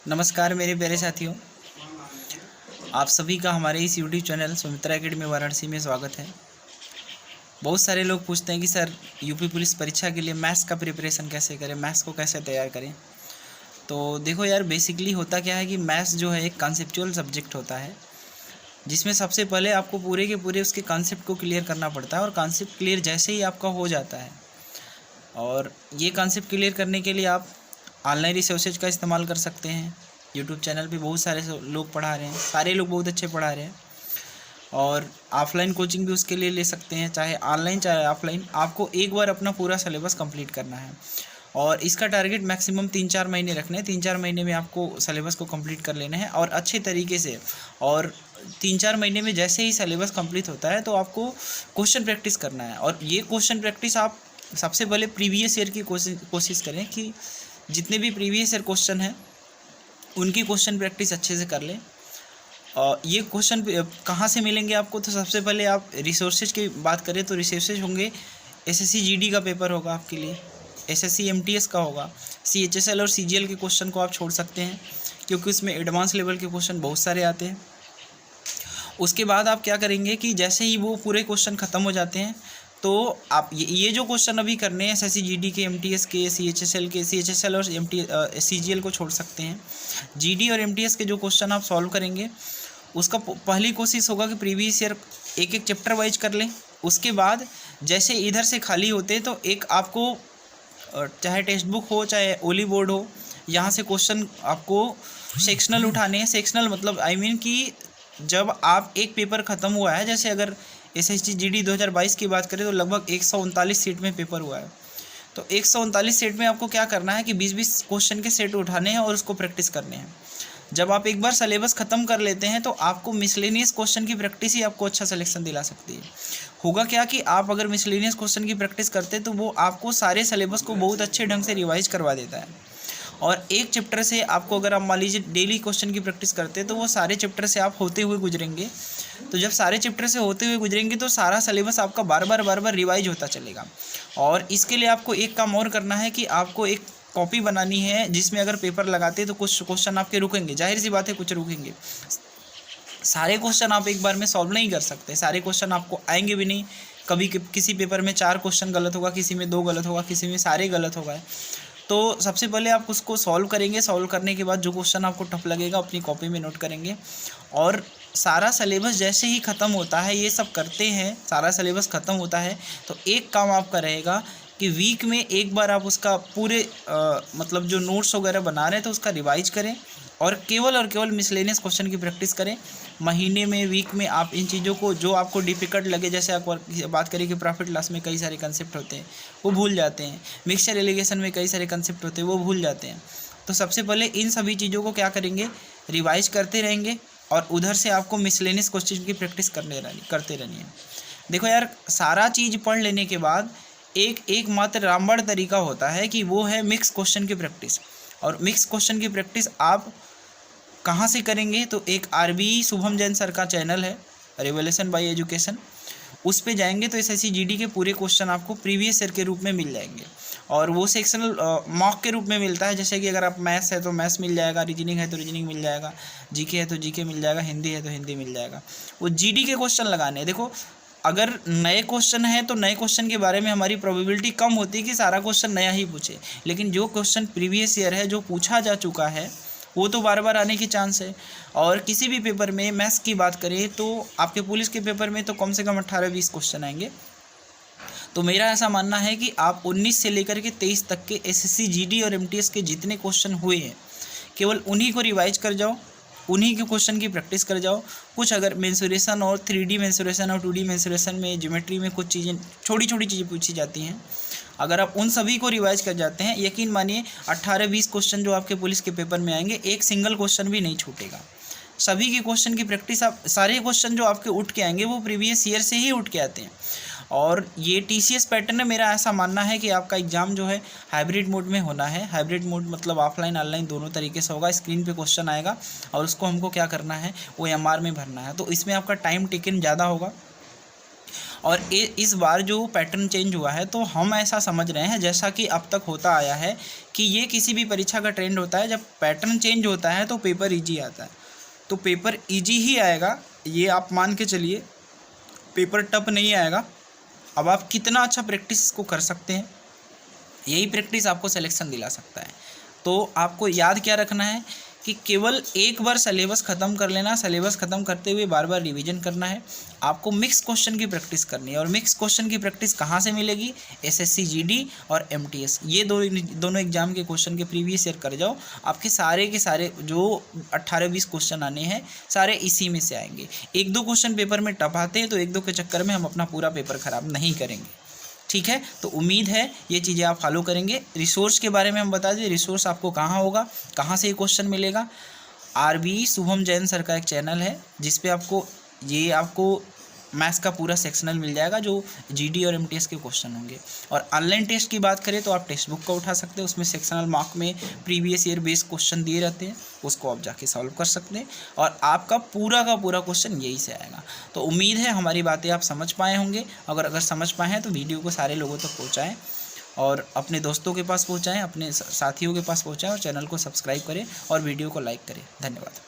नमस्कार मेरे प्यारे साथियों, आप सभी का हमारे इस YouTube channel Sumitra academy Varanasi में स्वागत है। बहुत सारे लोग पूछते हैं कि सर यूपी पुलिस परीक्षा के लिए मैथ्स का प्रिपरेशन कैसे करें, मैथ्स को कैसे तैयार करें। तो देखो यार, बेसिकली होता क्या है कि मैथ्स जो है एक कॉन्सेप्चुअल सब्जेक्ट होता है, जिसमें सबसे पहले आपको पूरे के पूरे उसके कॉन्सेप्ट को क्लियर करना पड़ता है। और कॉन्सेप्ट क्लियर जैसे ही आपका हो जाता है, और ये कॉन्सेप्ट क्लियर करने के लिए आप ऑनलाइन रिसोर्सेज का इस्तेमाल कर सकते हैं। यूट्यूब चैनल पे बहुत सारे लोग पढ़ा रहे हैं, सारे लोग बहुत अच्छे पढ़ा रहे हैं। और ऑफलाइन कोचिंग भी उसके लिए ले सकते हैं, चाहे ऑनलाइन चाहे ऑफलाइन। आपको एक बार अपना पूरा सिलेबस कंप्लीट करना है, और इसका टारगेट मैक्सिमम 3-4 महीने रखने हैं। 3-4 महीने में आपको सिलेबस को कंप्लीट कर लेना है, और अच्छे तरीके से। और 3-4 महीने में जैसे ही सिलेबस कंप्लीट होता है तो आपको क्वेश्चन प्रैक्टिस करना है। और ये क्वेश्चन प्रैक्टिस आप सबसे पहले प्रीवियस ईयर की कोशिश करें कि जितने भी प्रीवियस ईयर क्वेश्चन हैं उनकी क्वेश्चन प्रैक्टिस अच्छे से कर लें। ये क्वेश्चन कहाँ से मिलेंगे आपको, तो सबसे पहले आप रिसोर्सेज की बात करें तो रिसोर्सेज होंगे। एसएससी जीडी का पेपर होगा आपके लिए, एसएससी एमटीएस का होगा, सीएचएसएल और सीजीएल के क्वेश्चन को आप छोड़ सकते हैं, क्योंकि उसमें एडवांस लेवल के क्वेश्चन बहुत सारे आते हैं। उसके बाद आप क्या करेंगे कि जैसे ही वो पूरे क्वेश्चन ख़त्म हो जाते हैं तो आप ये जो क्वेश्चन अभी करने हैं एसएससी जीडी के, एमटीएस के, सीएचएसएल और सीजीएल को छोड़ सकते हैं। जीडी और एमटीएस के जो क्वेश्चन आप सॉल्व करेंगे, उसका पहली कोशिश होगा कि प्रीवियस ईयर एक एक चैप्टर वाइज कर लें। उसके बाद जैसे इधर से खाली होते हैं तो एक आपको चाहे टेक्स्ट बुक हो चाहे ओली बोर्ड हो, यहाँ से क्वेश्चन आपको सेक्शनल उठाने हैं। सेक्शनल मतलब कि जब आप एक पेपर ख़त्म हुआ है, जैसे अगर एसएससी जीडी 2022 की बात करें तो लगभग 139 सेट में पेपर हुआ है। तो 139 सेट में आपको क्या करना है कि 20-20 क्वेश्चन के सेट उठाने हैं और उसको प्रैक्टिस करने हैं। जब आप एक बार सिलेबस ख़त्म कर लेते हैं तो आपको मिसलेनियस क्वेश्चन की प्रैक्टिस ही आपको अच्छा सिलेक्शन दिला सकती है। होगा क्या कि आप अगर मिसलेनियस क्वेश्चन की प्रैक्टिस करते हैं तो वो आपको सारे सिलेबस को बहुत अच्छे ढंग से रिवाइज करवा देता है। और एक चैप्टर से आपको, अगर आप मान लीजिए डेली क्वेश्चन की प्रैक्टिस करते हैं, तो वो सारे चैप्टर से आप होते हुए गुजरेंगे। तो जब सारे चैप्टर से होते हुए गुजरेंगे तो सारा सिलेबस आपका बार बार रिवाइज होता चलेगा। और इसके लिए आपको एक काम और करना है कि आपको एक कॉपी बनानी है, जिसमें अगर पेपर लगाते हैं तो कुछ क्वेश्चन आपके रुकेंगे, जाहिर सी बात है कुछ रुकेंगे। सारे क्वेश्चन आप एक बार में सॉल्व नहीं कर सकते, सारे क्वेश्चन आपको आएंगे भी नहीं। कभी किसी पेपर में 4 क्वेश्चन गलत होगा, किसी में 2 गलत होगा, किसी में सारे गलत होगा। तो सबसे पहले आप उसको सॉल्व करेंगे। सॉल्व करने के बाद जो क्वेश्चन आपको टफ लगेगा अपनी कॉपी में नोट करेंगे। और सारा सिलेबस जैसे ही ख़त्म होता है, ये सब करते हैं, सारा सिलेबस ख़त्म होता है तो एक काम आपका रहेगा कि वीक में एक बार आप उसका पूरे मतलब जो नोट्स वगैरह बना रहे हैं तो उसका रिवाइज करें, और केवल मिसलेनियस क्वेश्चन की प्रैक्टिस करें। महीने में, वीक में आप इन चीज़ों को, जो आपको डिफ़िकल्ट लगे, जैसे आप बात करें कि प्रॉफिट लॉस में कई सारे कंसेप्ट होते हैं वो भूल जाते हैं, मिक्सचर एलिगेशन में कई सारे कंसेप्ट होते हैं वो भूल जाते हैं। तो सबसे पहले इन सभी चीज़ों को क्या करेंगे, रिवाइज करते रहेंगे, और उधर से आपको मिसलेनियस क्वेश्चन की प्रैक्टिस करते रहनी है। देखो यार, सारा चीज़ पढ़ लेने के बाद एक मात्र रामबाण तरीका होता है कि वो है मिक्स क्वेश्चन की प्रैक्टिस। और मिक्स क्वेश्चन की प्रैक्टिस आप कहाँ से करेंगे, तो एक आरबी शुभम जैन सर का चैनल है, रेवोल्यूशन बाय एजुकेशन, उस पे जाएंगे तो एसएससी जीडी के पूरे क्वेश्चन आपको प्रीवियस ईयर के रूप में मिल जाएंगे। और वो सेक्शनल मॉक के रूप में मिलता है, जैसे कि अगर आप मैथ्स है तो मैथ्स मिल जाएगा, रीजनिंग है तो रीजनिंग मिल जाएगा, जीके है तो जीके मिल जाएगा, हिंदी है तो हिंदी मिल जाएगा। वो जीडी के क्वेश्चन लगाने हैं। देखो, अगर नए क्वेश्चन है तो नए क्वेश्चन के बारे में हमारी प्रोबेबिलिटी कम होती है कि सारा क्वेश्चन नया ही पूछे, लेकिन जो क्वेश्चन प्रीवियस ईयर है, जो पूछा जा चुका है, वो तो बार बार आने की चांस है। और किसी भी पेपर में मैथ्स की बात करें तो आपके पुलिस के पेपर में तो कम से कम 18-20 क्वेश्चन आएंगे। तो मेरा ऐसा मानना है कि आप 19 से लेकर के 23 तक के एसएससी जीडी और एमटीएस के जितने क्वेश्चन हुए हैं, केवल उन्हीं को रिवाइज कर जाओ, उन्हीं के क्वेश्चन की प्रैक्टिस कर जाओ। कुछ अगर मेंसुरेशन और 3D मेंसुरेशन और 2D मेंसुरेशन में, ज्योमेट्री में कुछ चीज़ें, छोटी छोटी चीज़ें पूछी जाती हैं, अगर आप उन सभी को रिवाइज कर जाते हैं, यकीन मानिए 18-20 क्वेश्चन जो आपके पुलिस के पेपर में आएंगे, एक सिंगल क्वेश्चन भी नहीं छूटेगा। सभी के क्वेश्चन की प्रैक्टिस, आप सारे क्वेश्चन जो आपके उठ के आएंगे वो प्रीवियस ईयर से ही उठ के आते हैं। और ये टीसीएस पैटर्न है, मेरा ऐसा मानना है कि आपका एग्ज़ाम जो है हाइब्रिड मोड में होना है। हाइब्रिड मोड मतलब ऑफलाइन ऑनलाइन दोनों तरीके से होगा। स्क्रीन पे क्वेश्चन आएगा और उसको हमको क्या करना है, वो एमआर में भरना है। तो इसमें आपका टाइम टेकन ज़्यादा होगा, और इस बार जो पैटर्न चेंज हुआ है तो हम ऐसा समझ रहे हैं, जैसा कि अब तक होता आया है कि ये किसी भी परीक्षा का ट्रेंड होता है, जब पैटर्न चेंज होता है तो पेपर ईजी आता है। तो पेपर ईजी ही आएगा, ये आप मान के चलिए, पेपर टफ नहीं आएगा। अब आप कितना अच्छा प्रैक्टिस को कर सकते हैं, यही प्रैक्टिस आपको सिलेक्शन दिला सकता है। तो आपको याद क्या रखना है कि केवल एक बार सिलेबस ख़त्म कर लेना, सिलेबस ख़त्म करते हुए बार बार रिवीजन करना है। आपको मिक्स क्वेश्चन की प्रैक्टिस करनी है, और मिक्स क्वेश्चन की प्रैक्टिस कहाँ से मिलेगी? एसएससी जीडी और एमटीएस, ये दोनों एग्जाम के क्वेश्चन के प्रीवियस ईयर कर जाओ। आपके सारे के सारे जो 18-20 क्वेश्चन आने हैं सारे इसी में से आएंगे। एक दो क्वेश्चन पेपर में टफ आते हैं तो एक दो के चक्कर में हम अपना पूरा पेपर ख़राब नहीं करेंगे, ठीक है। तो उम्मीद है ये चीज़ें आप फॉलो करेंगे। रिसोर्स के बारे में हम बता दें, रिसोर्स आपको कहाँ होगा, कहाँ से ये क्वेश्चन मिलेगा। आरबी शुभम जैन सर का एक चैनल है जिस पे आपको मैथ्स का पूरा सेक्शनल मिल जाएगा, जो जीडी और एमटीएस के क्वेश्चन होंगे। और ऑनलाइन टेस्ट की बात करें तो आप टेक्स्ट बुक का उठा सकते हैं, उसमें सेक्शनल मार्क में प्रीवियस ईयर बेस्ड क्वेश्चन दिए रहते हैं, उसको आप जाके सॉल्व कर सकते हैं और आपका पूरा का पूरा क्वेश्चन यही से आएगा। तो उम्मीद है हमारी बातें आप समझ पाए होंगे। अगर समझ पाए हैं तो वीडियो को सारे लोगों तक पहुँचाएँ और अपने दोस्तों के पास पहुँचाएँ, अपने साथियों के पास पहुँचाएँ, और चैनल को सब्सक्राइब करें और वीडियो को लाइक करें। धन्यवाद।